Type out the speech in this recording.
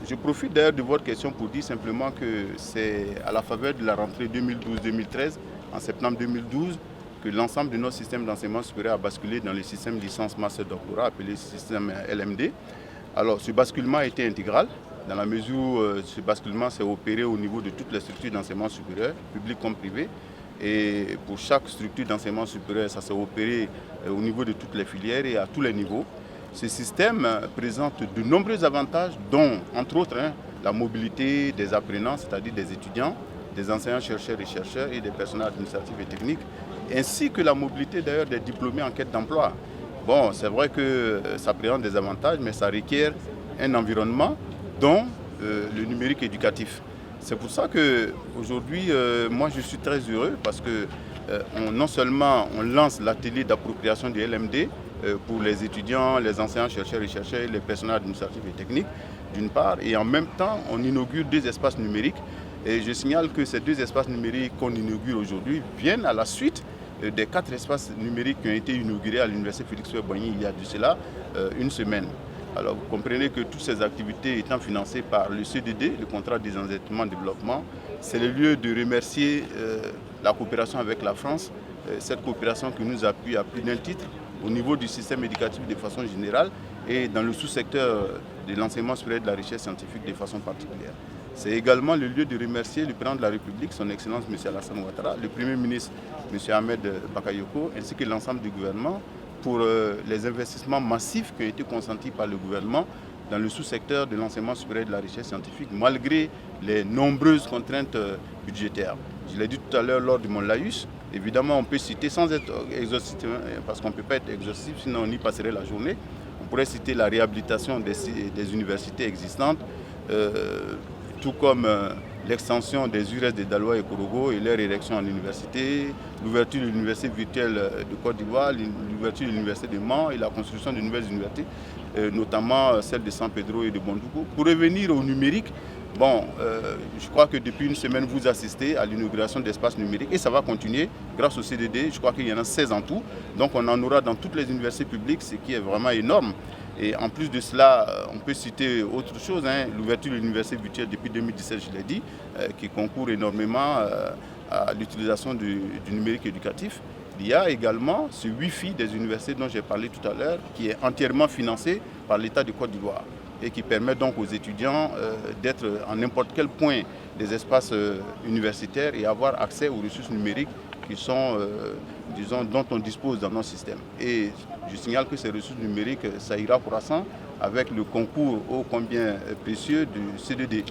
Je profite d'ailleurs de votre question pour dire simplement que c'est à la faveur de la rentrée 2012-2013, en septembre 2012, que l'ensemble de notre système d'enseignement supérieur a basculé dans le système licence master doctorat appelé système LMD. Alors ce basculement a été intégral dans la mesure où ce basculement s'est opéré au niveau de toutes les structures d'enseignement supérieur, publiques comme privées. Et pour chaque structure d'enseignement supérieur, ça s'est opéré au niveau de toutes les filières et à tous les niveaux. Ce système présente de nombreux avantages, dont, entre autres, la mobilité des apprenants, c'est-à-dire des étudiants, des enseignants, chercheurs et chercheurs et des personnels administratifs et techniques, ainsi que la mobilité d'ailleurs des diplômés en quête d'emploi. Bon, c'est vrai que ça présente des avantages, mais ça requiert un environnement dont le numérique éducatif. C'est pour ça qu'aujourd'hui, moi je suis très heureux parce que non seulement on lance l'atelier d'appropriation du LMD pour les étudiants, les enseignants, chercheurs et chercheurs, les personnels administratifs et techniques, d'une part, et en même temps on inaugure 2 espaces numériques. Et je signale que ces 2 espaces numériques qu'on inaugure aujourd'hui viennent à la suite des 4 espaces numériques qui ont été inaugurés à l'université Félix Houphouët-Boigny il y a de cela une semaine. Alors vous comprenez que toutes ces activités étant financées par le CDD, le contrat de désendettement développement, c'est le lieu de remercier la coopération avec la France, cette coopération qui nous appuie à plus d'un titre au niveau du système éducatif de façon générale et dans le sous-secteur de l'enseignement supérieur de la recherche scientifique de façon particulière. C'est également le lieu de remercier le président de la République, son Excellence M. Alassane Ouattara, le Premier ministre M. Ahmed Bakayoko, ainsi que l'ensemble du gouvernement pour les investissements massifs qui ont été consentis par le gouvernement dans le sous-secteur de l'enseignement supérieur de la recherche scientifique, malgré les nombreuses contraintes budgétaires. Je l'ai dit tout à l'heure lors de mon laïus, évidemment on peut citer sans être exhaustif, parce qu'on ne peut pas être exhaustif, sinon on y passerait la journée. On pourrait citer la réhabilitation des universités existantes, tout comme l'extension des URES de Daloa et Korogo et leur érection en université, l'ouverture de l'université virtuelle de Côte d'Ivoire, l'ouverture de l'université de Mans et la construction de nouvelles universités, notamment celle de San Pedro et de Bondoukou. Pour revenir au numérique, bon, je crois que depuis une semaine, vous assistez à l'inauguration d'espaces numériques et ça va continuer grâce au CDD. Je crois qu'il y en a 16 en tout. Donc on en aura dans toutes les universités publiques, ce qui est vraiment énorme. Et en plus de cela, on peut citer autre chose, l'ouverture de l'université virtuelle depuis 2017, je l'ai dit, qui concourt énormément à l'utilisation du numérique éducatif. Il y a également ce Wi-Fi des universités dont j'ai parlé tout à l'heure, qui est entièrement financé par l'État de Côte d'Ivoire et qui permet donc aux étudiants d'être en n'importe quel point des espaces universitaires et avoir accès aux ressources numériques qui sont, disons, dont on dispose dans nos systèmes. Et je signale que ces ressources numériques, ça ira croissant avec le concours ô combien précieux du CDD.